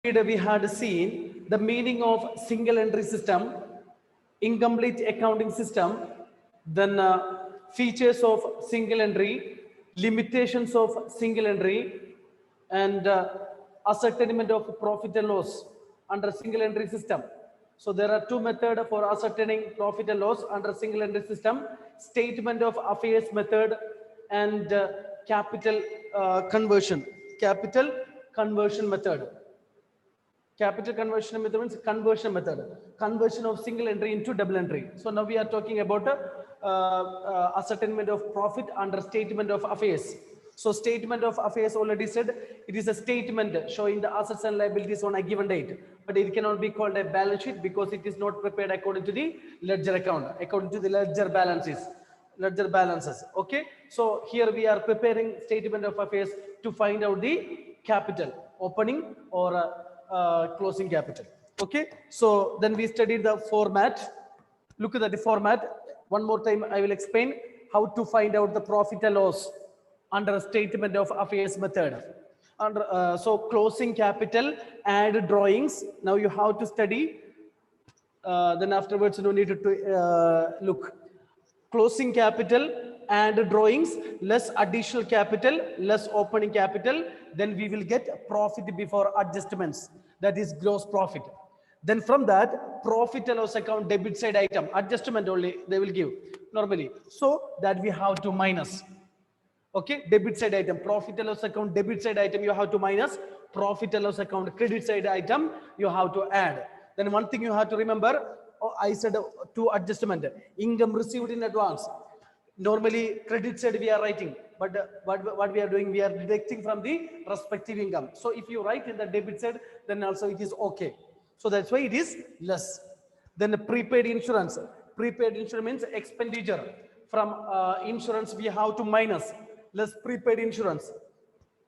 We had seen the meaning of single entry system, incomplete accounting system, then features of single entry, limitations of single entry, and ascertainment of profit and loss under single entry system. So there are two methods for ascertaining profit and loss under single entry system: statement of affairs method and capital conversion. Capital conversion method. Capital conversion method means conversion of single entry into double entry. So now we are talking about ascertainment of profit under statement of affairs. So statement of affairs, already said, it is a statement showing the assets and liabilities on a given date, but it cannot be called a balance sheet because it is not prepared according to the ledger account, according to the ledger balances. Okay, so here we are preparing statement of affairs to find out the capital, opening or closing capital. Okay, so then we studied the format. Look at the format one more time. I will explain how to find out the profit and loss under statement of affairs method. Under so closing capital and drawings. Now you have to study. Then afterwards, no need to look. Closing capital and drawings less additional capital less opening capital, then we will get profit before adjustments, that is gross profit. Then from that, profit and loss account debit side item, adjustment only they will give normally, so that we have to minus. Okay, debit side item, profit and loss account debit side item you have to minus, profit and loss account credit side item you have to add. Then one thing you have to remember, I said two adjustment: income received in advance. Normally credit side we are writing, but what we are doing, we are deducting from the respective income. So if you write in the debit side, then also it is okay. So that's why it is less. Then the prepaid insurance. Prepaid insurance means expenditure from insurance we have to minus less prepaid insurance.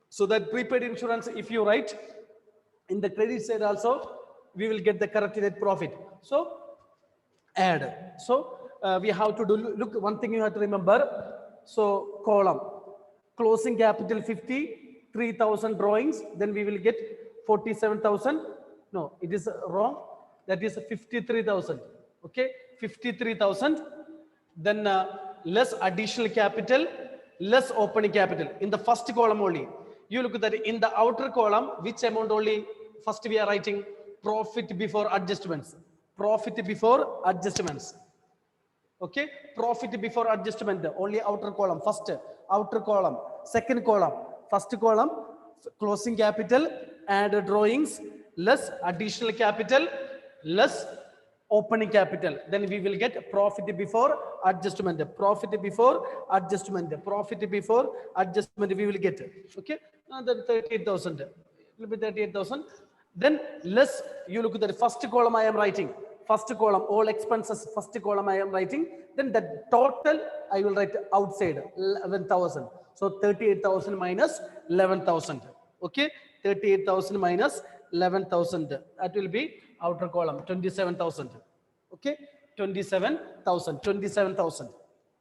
So that prepaid insurance, if you write in the credit side also, we will get the correct net profit. So add. So we have to do, look, one thing you have to remember. So column, closing capital 50, 3,000 drawings, then we will get 47,000. No, it is wrong. That is 53,000. Okay, 53,000. Then less additional capital, less opening capital in the first column only. You look at that in the outer column, which amount only first we are writing? Profit before adjustments. Profit before adjustments. Okay, profit before adjustment, only outer column, first outer column, second column, first column, closing capital and drawings less additional capital less opening capital, then we will get profit before adjustment, profit before adjustment, profit before adjustment we will get. Okay, then 38,000, will be 38,000. Then less, you look at the first column I am writing, first column, all expenses, first column I am writing, then the total I will write outside 11,000. So 38,000 minus 11,000. Okay, 38,000 minus 11,000. That will be outer column, 27,000. Okay, 27,000.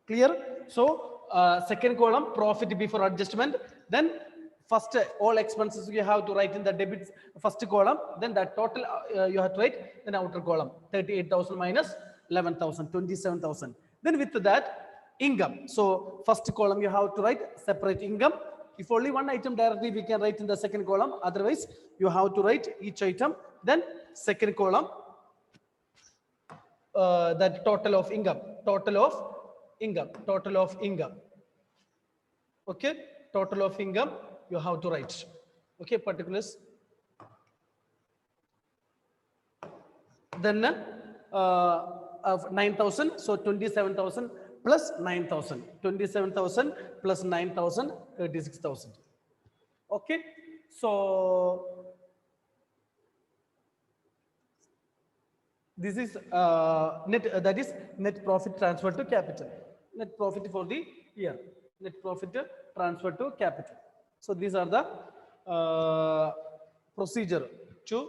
Clear? So second column, profit before adjustment. Then first all expenses you have to write in the debit first column, then the total you have to write in outer column, 38,000 minus 11,000, 27,000. Then with that, income. So first column you have to write separate income. If only one item directly we can write in the second column, otherwise you have to write each item. Then second column, that total of income. Okay, total of income you have to write. Okay, particulars. Then of 9,000, so 27,000 plus 9,000, 27,000 plus 9,000, 36,000. Okay, so this is net, that is net profit transfer to capital, net profit for the year, net profit transfer to capital. So these are the procedure to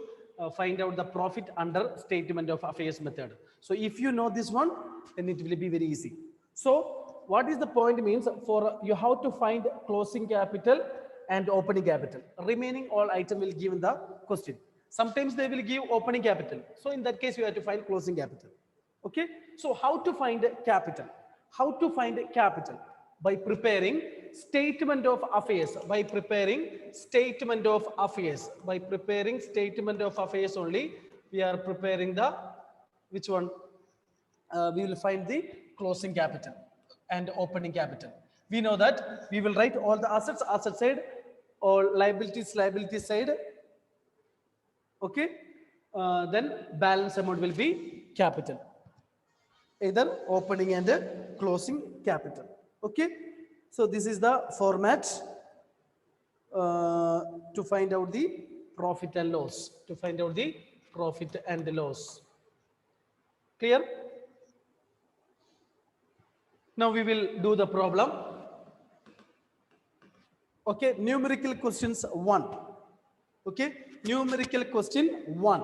find out the profit under statement of affairs method. So if you know this one, then it will be very easy. So what is the point means, for you have to find closing capital and opening capital. Remaining all item will give in the question. Sometimes they will give opening capital. So in that case, you have to find closing capital. Okay. So how to find capital? How to find capital? By preparing statement of affairs. By preparing statement of affairs. By preparing statement of affairs only, we are preparing the, which one? We will find the closing capital and opening capital. We know that we will write all the assets, asset side, or liabilities, liability side. Okay. Then balance amount will be capital, either opening and closing capital. Okay. So this is the format to find out the profit and loss. To find out the profit and the loss. Clear? Now we will do the problem. Okay, numerical questions 1. Okay, numerical question 1.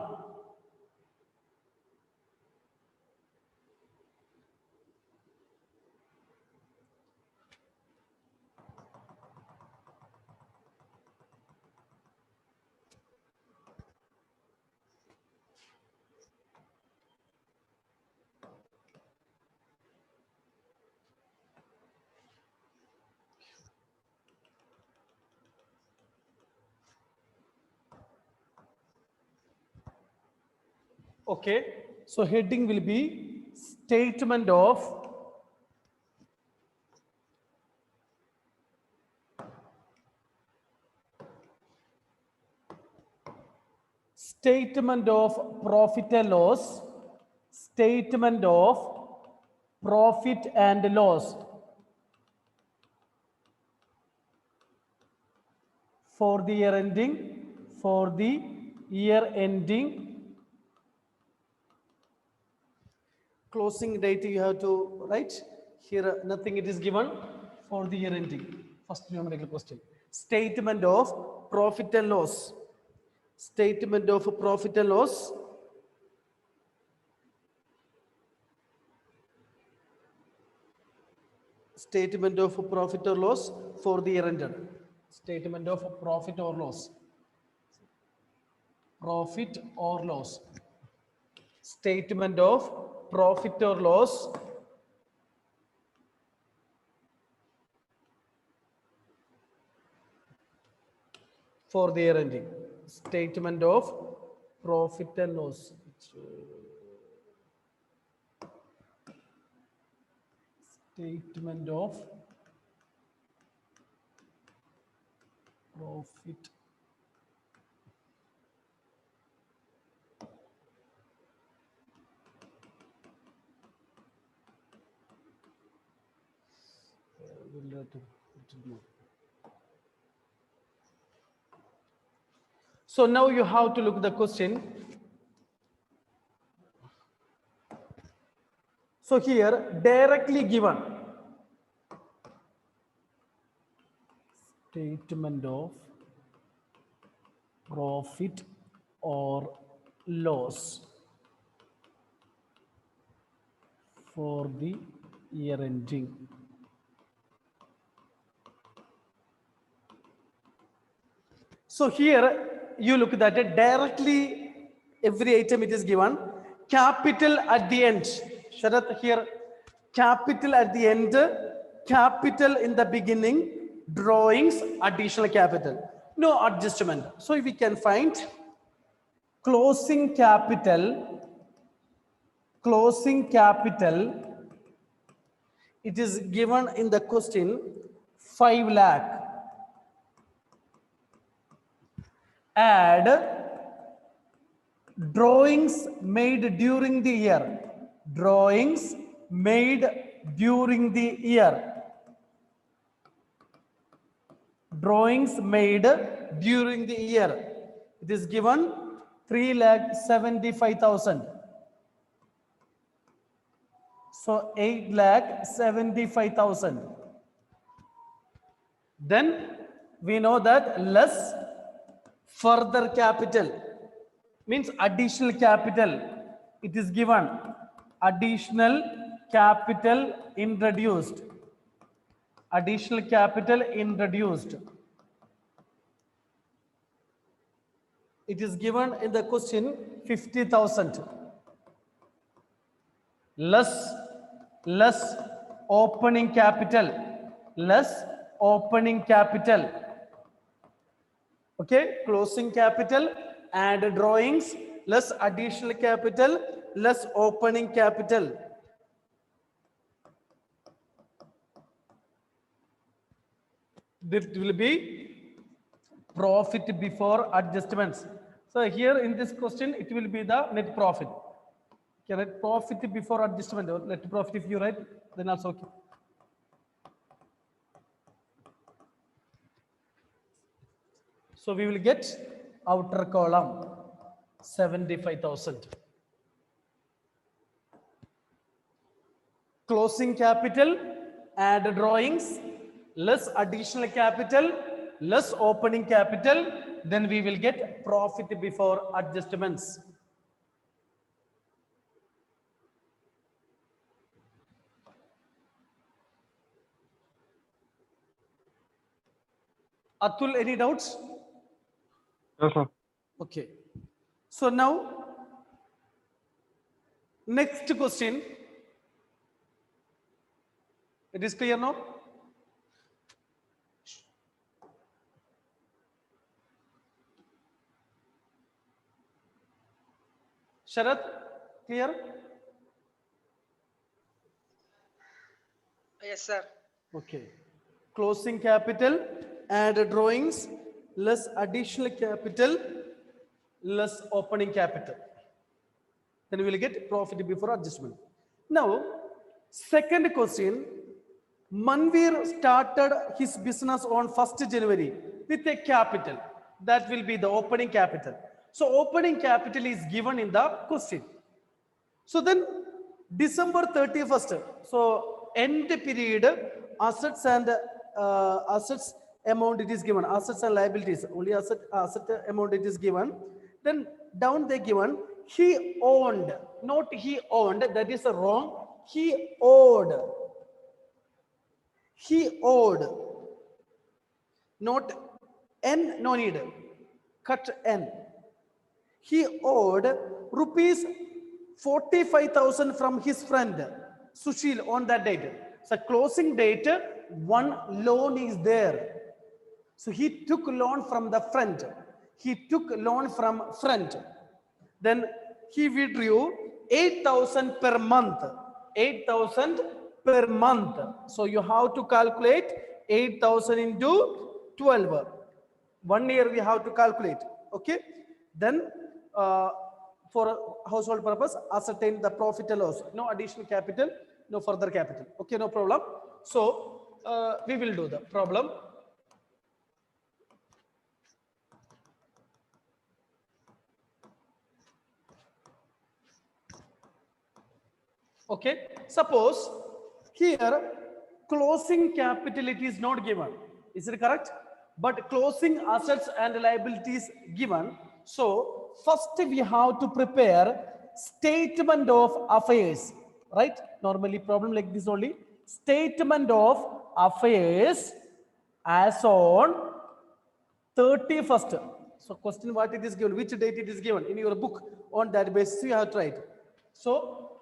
Okay, so heading will be statement of profit and loss, statement of profit and loss for the year ending, for the year ending. Closing date you have to write here. Nothing it is given for the year ending. First numerical question. Statement of profit and loss. Statement of profit and loss. Statement of profit or loss for the year ended. Statement of profit or loss. Profit or loss. Statement of profit or loss for the year ending. Statement of profit and loss. Statement of profit So now you have to look at the question. So here directly given statement of profit or loss for the year ending. So here you look at it directly, every item it is given. Capital at the end. Sharath, here capital at the end, capital in the beginning, drawings, additional capital. No adjustment. So we can find closing capital. Closing capital, it is given in the question 5 lakh. Add drawings made during the year. Drawings made during the year. Drawings made during the year. It is given 3,75,000. So 8,75,000. Then we know that less further capital means additional capital. It is given additional capital introduced. Additional capital introduced. It is given in the question 50,000 less opening capital, okay, closing capital and drawings, less additional capital, less opening capital. This will be profit before adjustments. So here in this question, it will be the net profit. Okay, net profit before adjustment or net profit if you write, then also okay. So we will get outer column 75,000. Closing capital, add drawings, less additional capital, less opening capital, then we will get profit before adjustments. Atul, any doubts? Yes, sir. Okay. So now, next question. It is clear now? Sharat, clear? Yes, sir. Okay. Closing capital, add drawings, less additional capital, less opening capital. Then we will get profit before adjustment. Now, second question. Manveer started his business on 1st January with a capital. That will be the opening capital. So opening capital is given in the question. So then December 31st. So end period assets and assets amount it is given. Assets and liabilities. Only asset amount it is given. Then down they given he owned. Not he owned. That is wrong. He owed. He owed, not N, no need, cut N. He owed rupees 45,000 from his friend Sushil on that date. So closing date, one loan is there. So he took loan from the friend. Then he withdrew 8,000 per month. 8,000 per month. So you have to calculate 8,000 into 12. 1 year we have to calculate. Okay. Then for household purpose, ascertain the profit and loss. No additional capital, no further capital. Okay, no problem. So we will do the problem. Okay. Suppose here closing capital it is not given. Is it correct? But closing assets and liabilities given. So first we have to prepare statement of affairs, right? Normally problem like this only. Statement of affairs as on 31st. So question what it is given, which date it is given in your book, on that basis you have to write. So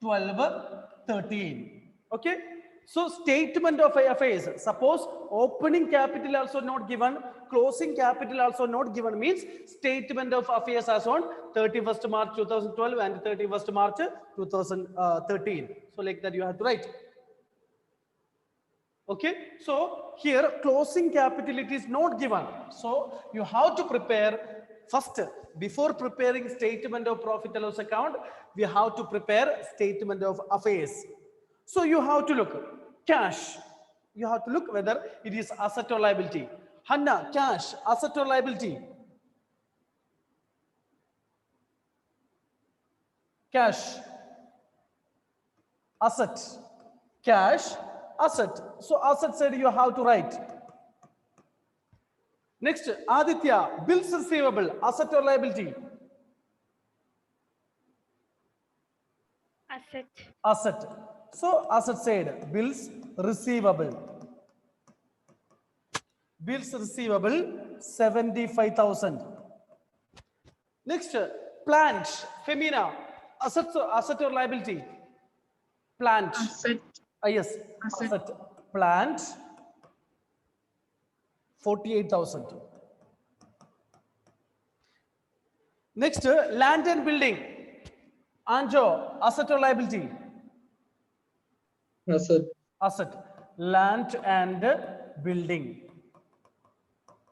12/13. Okay. So statement of affairs. Suppose opening capital also not given, closing capital also not given, means statement of affairs as on 31st March 2012 and 31st March 2013. So like that you have to write. Okay. So here closing capital it is not given. So you have to prepare first, before preparing statement of profit and loss account, we have to prepare statement of affairs. So you have to look cash. You have to look whether it is asset or liability. Hanna, cash, asset or liability? Cash, asset, cash, asset. So asset side you have to write. Next, Aditya, bills receivable, asset or liability? Asset. Asset. So asset side, bills receivable. Bills receivable 75,000. Next, plant, femina, asset or liability. Plant. Asset. Yes, Asset. asset. Plant, 48,000. Next, land and building. Anjo, asset or liability? Asset. Asset. Land and building.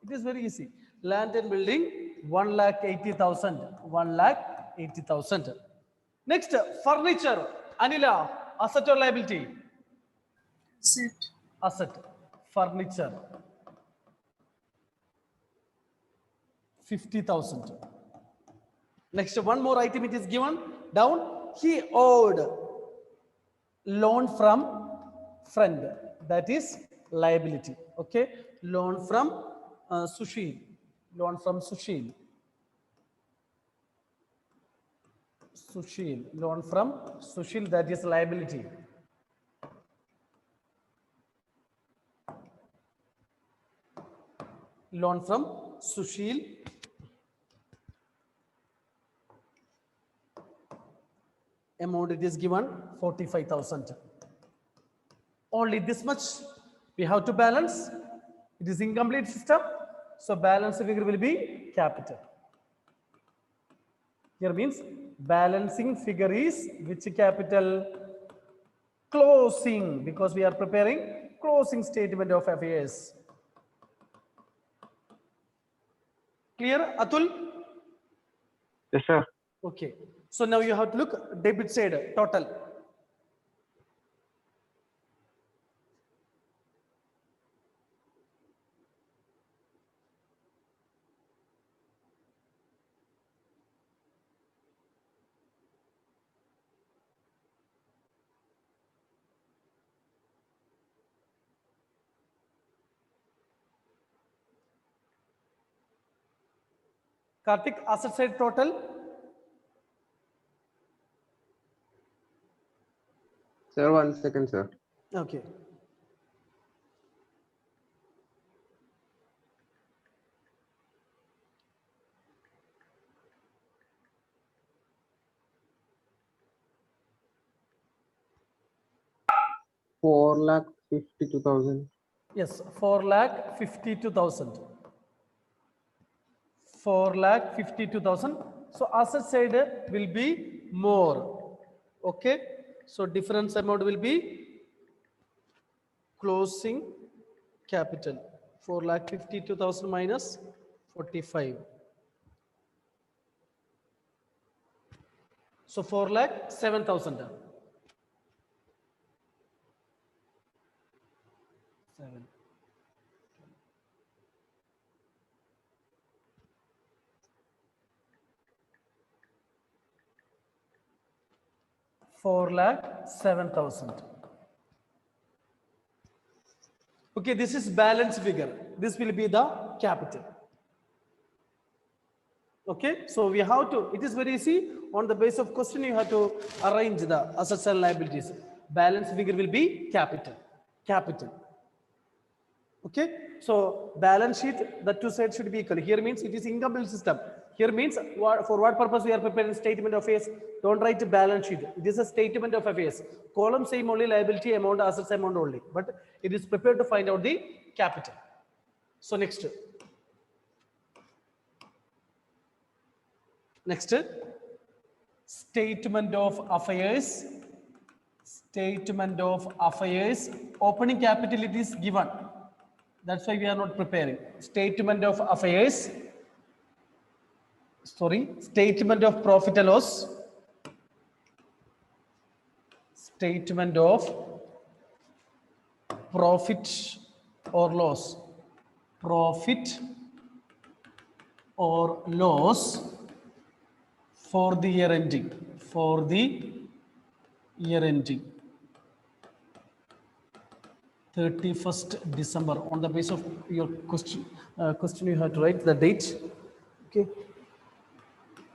It is very easy. Land and building, 1,80,000. 1,80,000. Next, furniture. Anila, asset or liability? Asset. Asset. Furniture, 50,000. Next, one more item it is given down. He owed loan from friend. That is liability. Okay. Loan from Sushil. Loan from Sushil. Sushil. Loan from Sushil. That is liability. Loan from Sushil. Amount it is given 45,000. Only this much we have to balance. It is incomplete system, so balance figure will be capital. Here means balancing figure is which capital? Closing, because we are preparing closing statement of affairs. Clear, Atul? Yes, sir. Okay. So now you have to look debit side total. Karthik, asset side total. Sir, 1 second, sir. Okay. Four lakh 52,000. Yes, 4,52,000. 4,52,000. So asset side will be more. Okay. So difference amount will be closing capital. 4,52,000 minus 45. So 4,07,000. 7. $4,07,000. Okay, this is balance figure. This will be the capital. Okay, so we have to, it is very easy. On the base of question, you have to arrange the assets and liabilities. Balance figure will be capital. Capital. Okay, so balance sheet, the two sides should be equal. Here means it is incomplete system. Here means for what purpose we are preparing statement of affairs. Don't write a balance sheet. It is a statement of affairs. Column same only, liability amount, assets amount only. But it is prepared to find out the capital. So next. Next, statement of affairs. Statement of affairs. Opening capital it is given. That's why we are not preparing. Statement of affairs. Sorry, statement of profit and loss. Statement of profit or loss. Profit or loss for the year ending. For the year ending. 31st December. On the basis of your question, you have to write the date. Okay.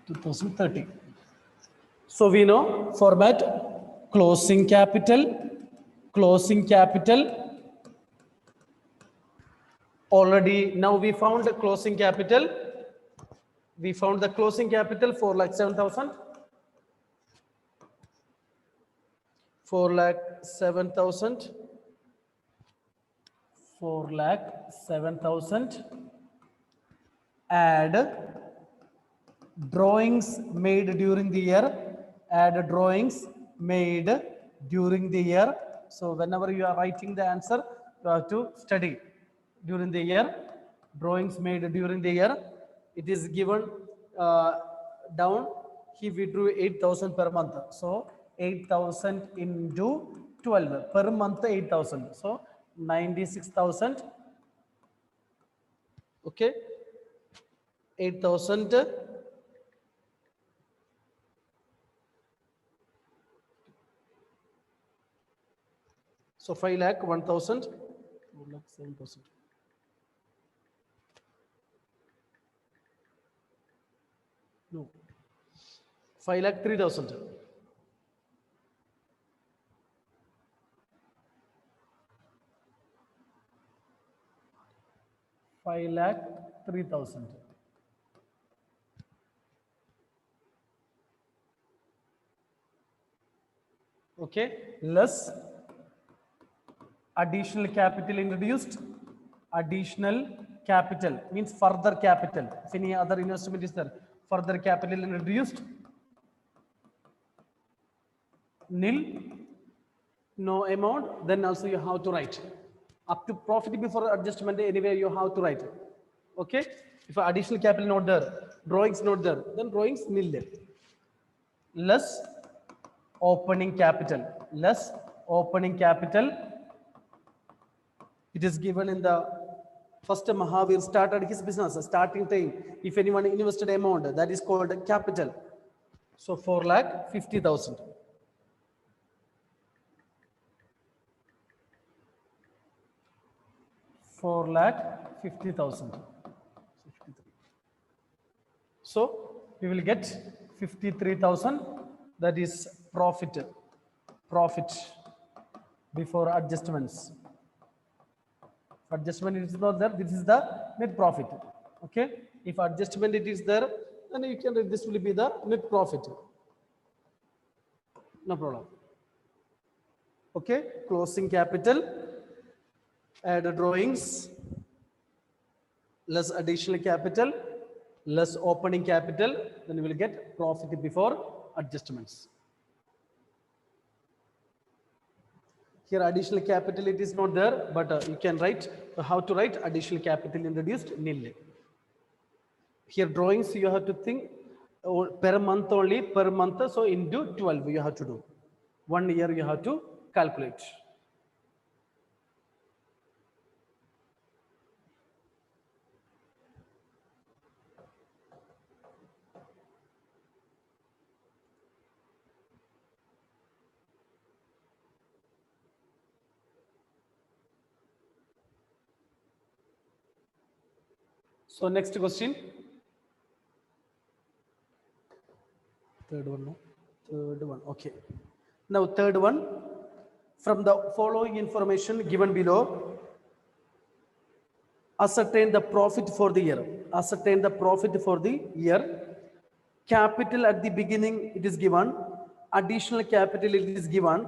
2030. So we know format closing capital. Closing capital. Already now we found the closing capital. We found the closing capital 4,07,000. 4,07,000. 4,07,000. Add drawings made during the year. Add drawings made during the year. So whenever you are writing the answer, you have to study during the year. Drawings made during the year. It is given down. He withdrew 8,000 per month. So 8,000 into 12 per month 8,000. So 96,000. Okay. 8,000. So 5 lakh 1,000. 4 lakh 7,000. No. 5 lakh 3,000. 5 lakh 3,000. Okay, less additional capital introduced. Additional capital means further capital. If any other investment is there, further capital introduced. Nil, no amount, then also you have to write. Up to profit before adjustment, anywhere you have to write. Okay, if additional capital not there, drawings not there, then drawings nil. Less opening capital. Less opening capital. It is given in the first Mahavir started his business, starting thing. If anyone invested amount, that is called capital. So 4,50,000. 4,50,000. So we will get 53,000. That is profit. Profit before adjustments. Adjustment is not there. This is the net profit. Okay. If adjustment it is there, then you can. This will be the net profit. No problem. Okay. Closing capital. Add drawings. Less additional capital. Less opening capital. Then you will get profit before adjustments. Here additional capital it is not there, but you can write how to write additional capital introduced nil. Here drawings you have to think per month only, per month. So into 12 you have to do. 1 year you have to calculate. So next question. Third one, no? Third one, okay. Now third one, from the following information given below, ascertain the profit for the year. Ascertain the profit for the year. Capital at the beginning it is given. Additional capital it is given.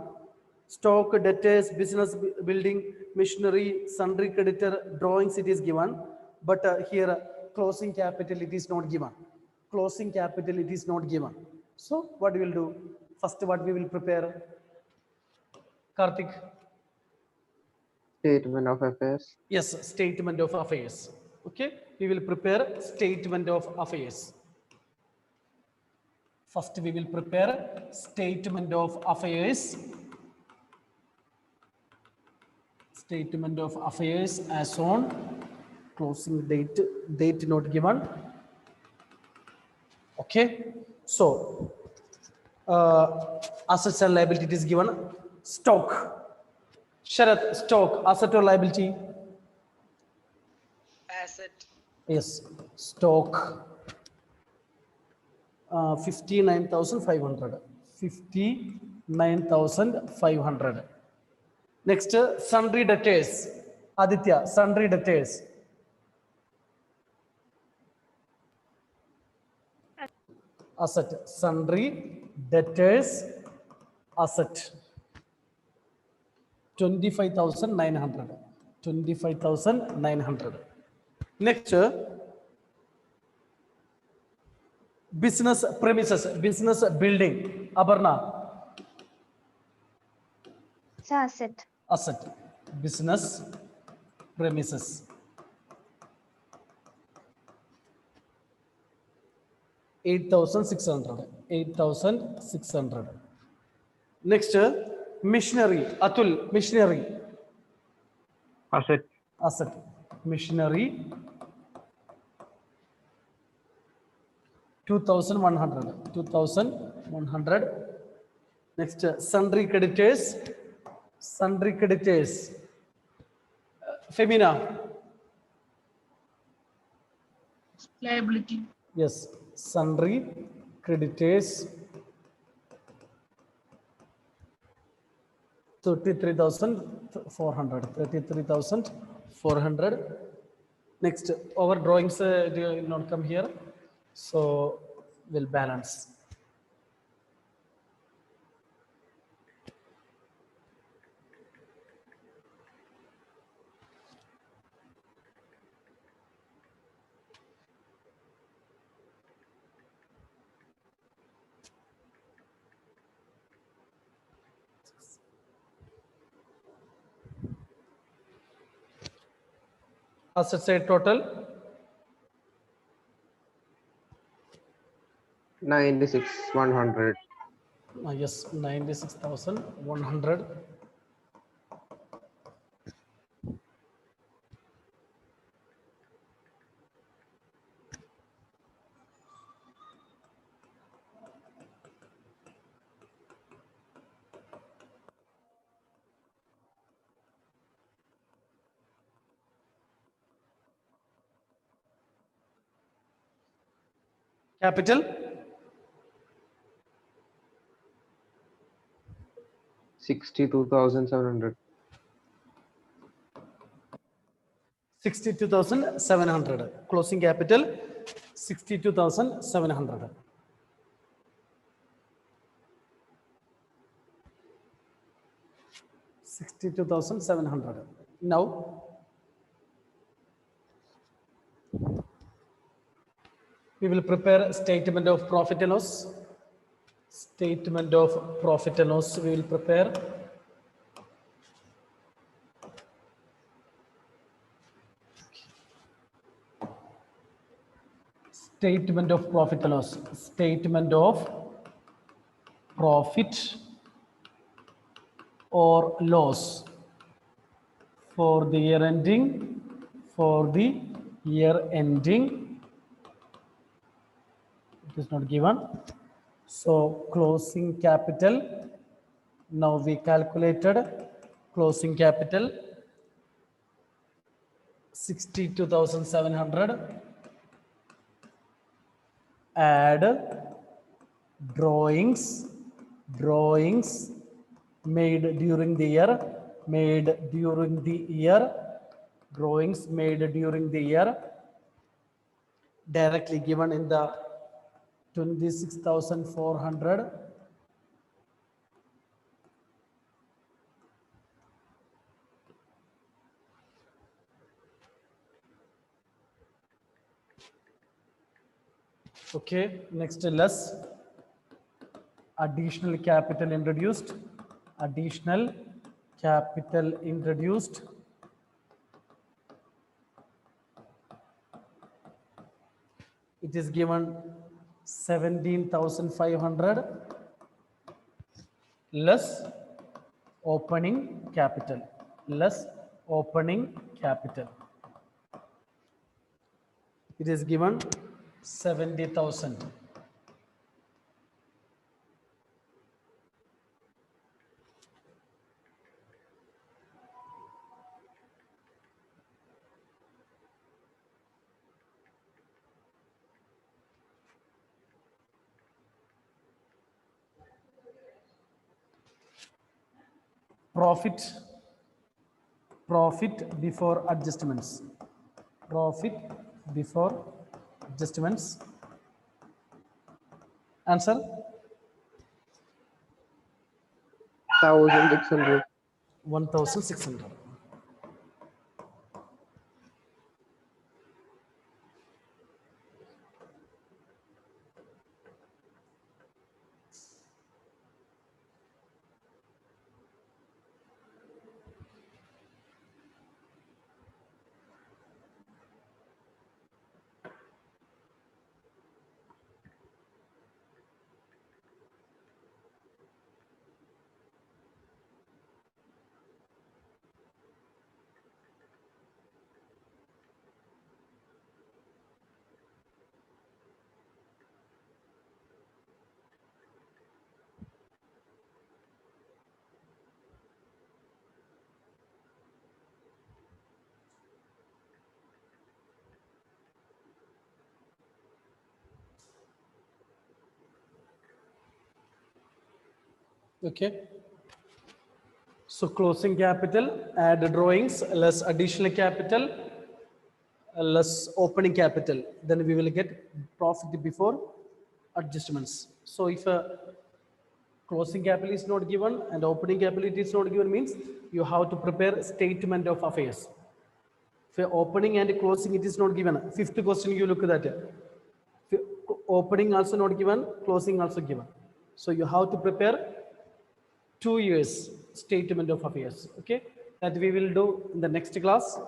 Stock, debtors, business building, machinery, sundry creditor, drawings it is given. But here closing capital it is not given. Closing capital it is not given. So what we will do? First what we will prepare? Karthik. Statement of affairs. Yes, statement of affairs. Okay, we will prepare statement of affairs. First we will prepare statement of affairs. Statement of affairs as on. Closing date not given. Okay, so assets and liability is given. Stock. Sharath, stock, asset or liability? Asset. Yes, stock. 59,500. 59,500. Next, sundry debtors. Aditya, sundry debtors. asset, sundry, debtors, asset, 25,900. 25,900. Next, business premises, business building. Aparna, Sir, asset. asset, business premises. 8,600. 8,600. Next, machinery. Atul, machinery. Asset. Asset, machinery. 2,100. 2,100. Next, sundry creditors. Sundry creditors. Femina. Liability. Yes, sundry creditors. 33,400. 33,400. Next, our drawings will not come here, so we'll balance. Asset side total 96,100. yes, 96,100. Capital 62,700. 62,700. Closing capital 62,700. $62,700. Now, we will prepare statement of profit and loss. Statement of profit and loss we will prepare. Statement of profit and loss. Statement of profit or loss for the year ending. For the year ending. It is not given. So closing capital. Now we calculated closing capital 62,700. Add drawings made during the year, drawings made during the year, directly given in the 26,400. Okay, next less additional capital introduced. Additional capital introduced. It is given 17,500 less opening capital. Less opening capital. It is given 70,000. Profit before adjustments. Profit before adjustments. Answer? 1600. 1600. Okay. So closing capital, add drawings, less additional capital, less opening capital. Then we will get profit before adjustments. So if closing capital is not given and opening capital is not given, means you have to prepare statement of affairs. For opening and closing, it is not given. Fifth question, you look at that. Opening also not given, closing also given. So you have to prepare 2 years statement of affairs. Okay, that we will do in the next class.